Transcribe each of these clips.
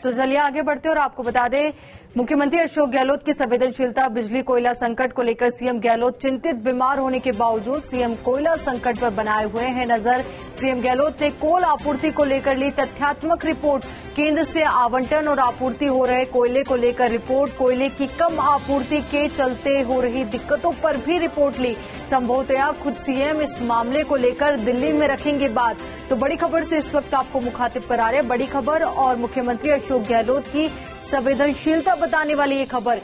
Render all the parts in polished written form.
तो चलिए आगे बढ़ते और आपको बता दें, मुख्यमंत्री अशोक गहलोत की संवेदनशीलता बिजली कोयला संकट को लेकर सीएम गहलोत चिंतित। बीमार होने के बावजूद सीएम कोयला संकट पर बनाए हुए हैं नजर। सीएम गहलोत ने कोल आपूर्ति को लेकर ली तथ्यात्मक रिपोर्ट। केंद्र से आवंटन और आपूर्ति हो रहे कोयले को लेकर रिपोर्ट। कोयले की कम आपूर्ति के चलते हो रही दिक्कतों पर भी रिपोर्ट ली। संभवतया खुद सीएम इस मामले को लेकर दिल्ली में रखेंगे बात। तो बड़ी खबर से इस वक्त आपको मुखातिब करा रहे हैं। बड़ी खबर और मुख्यमंत्री अशोक गहलोत की संवेदनशीलता बताने वाली ये खबर।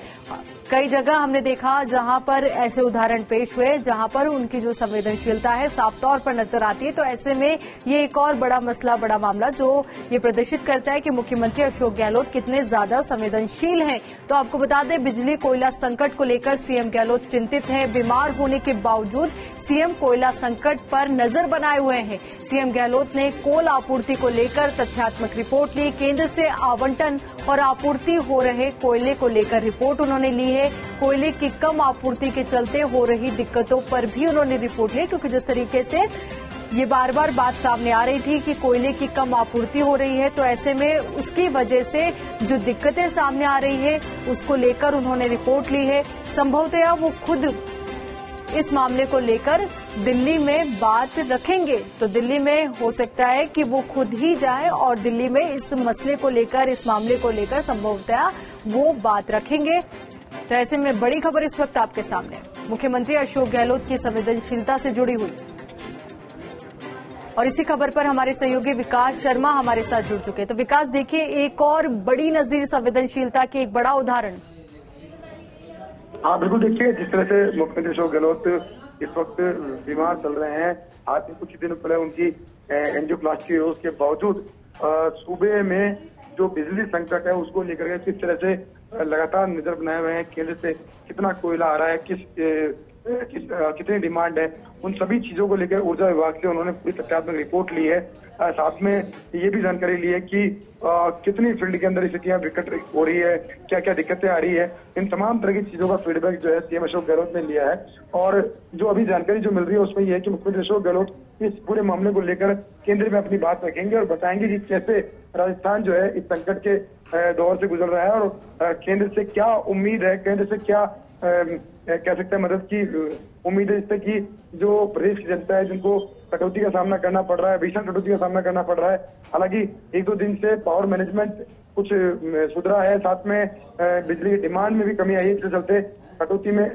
कई जगह हमने देखा जहां पर ऐसे उदाहरण पेश हुए जहां पर उनकी जो संवेदनशीलता है साफ तौर पर नजर आती है। तो ऐसे में ये एक और बड़ा मसला, बड़ा मामला जो ये प्रदर्शित करता है कि मुख्यमंत्री अशोक गहलोत कितने ज्यादा संवेदनशील हैं। तो आपको बता दें, बिजली कोयला संकट को लेकर सीएम गहलोत चिंतित हैं। बीमार होने के बावजूद सीएम कोयला संकट पर नजर बनाए हुए हैं। सीएम गहलोत ने कोल आपूर्ति को लेकर तथ्यात्मक रिपोर्ट ली। केंद्र से आवंटन और आपूर्ति हो रहे कोयले को लेकर रिपोर्ट उन्होंने ली है। कोयले की कम आपूर्ति के चलते हो रही दिक्कतों पर भी उन्होंने रिपोर्ट ली, क्योंकि जिस तरीके से ये बार बार बात सामने आ रही थी कि कोयले की कम आपूर्ति हो रही है, तो ऐसे में उसकी वजह से जो दिक्कतें सामने आ रही है उसको लेकर उन्होंने रिपोर्ट ली है। संभवतया वो खुद इस मामले को लेकर दिल्ली में बात रखेंगे। तो दिल्ली में हो सकता है कि वो खुद ही जाए और दिल्ली में इस मसले को लेकर, इस मामले को लेकर संभवतया वो बात रखेंगे। तो ऐसे में बड़ी खबर इस वक्त आपके सामने, मुख्यमंत्री अशोक गहलोत की संवेदनशीलता से जुड़ी हुई। और इसी खबर पर हमारे सहयोगी विकास शर्मा हमारे साथ जुड़ चुके हैं। तो विकास, देखिए एक और बड़ी नजीर संवेदनशीलता की एक बड़ा उदाहरण। हाँ बिल्कुल, देखिए जिस तरह से मुख्यमंत्री अशोक गहलोत इस वक्त बीमार चल रहे हैं। आज ही कुछ दिन पहले उनकी एंजियोप्लास्टी हुई, उसके बावजूद सूबे में जो बिजली संकट है उसको लेकर के किस तरह से लगातार नजर बनाए हुए हैं। केंद्र से कितना कोयला आ रहा है, कितनी डिमांड है, उन सभी चीजों को लेकर ऊर्जा विभाग से उन्होंने पूरी तथ्यात्मक रिपोर्ट ली है। साथ में ये भी जानकारी ली है कि कितनी फील्ड के अंदर स्थितियां विकट हो रही है, क्या क्या दिक्कतें आ रही है। इन तमाम तरह की चीजों का फीडबैक जो है सीएम अशोक गहलोत ने लिया है। और जो अभी जानकारी जो मिल रही है उसमें यह है कि मुख्यमंत्री अशोक गहलोत इस पूरे मामले को लेकर केंद्र में अपनी बात रखेंगे और बताएंगे कि कैसे राजस्थान जो है इस संकट के दौर से गुजर रहा है और केंद्र से क्या उम्मीद है, केंद्र से क्या कह सकते हैं मदद की उम्मीद है, जिससे कि जो प्रदेश की जनता है जिनको कटौती का सामना करना पड़ रहा है, भीषण कटौती का सामना करना पड़ रहा है। हालांकि एक दो दिन से पावर मैनेजमेंट कुछ सुधरा है, साथ में बिजली की डिमांड में भी कमी आई है, इसके चलते कटौती में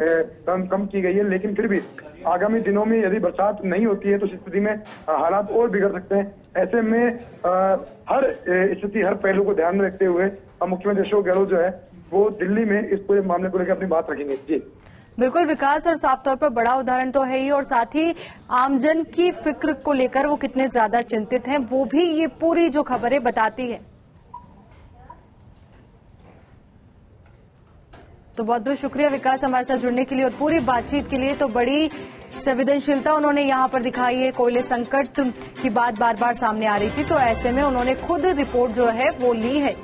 कम की गई है। लेकिन फिर भी आगामी दिनों में यदि बरसात नहीं होती है तो इस स्थिति में हालात और बिगड़ सकते हैं। ऐसे में हर स्थिति, हर पहलू को ध्यान में रखते हुए मुख्यमंत्री अशोक गहलोत जो है वो दिल्ली में इस पूरे मामले को लेकर अपनी बात रखेंगे। जी बिल्कुल विकास, और साफ तौर पर बड़ा उदाहरण तो है ही, और साथ ही आमजन की फिक्र को लेकर वो कितने ज्यादा चिंतित हैं वो भी ये पूरी जो खबरें बताती है। तो बहुत बहुत शुक्रिया विकास हमारे साथ जुड़ने के लिए और पूरी बातचीत के लिए। तो बड़ी संवेदनशीलता उन्होंने यहाँ पर दिखाई है। कोयले संकट की बात बार बार सामने आ रही थी, तो ऐसे में उन्होंने खुद रिपोर्ट जो है वो ली है।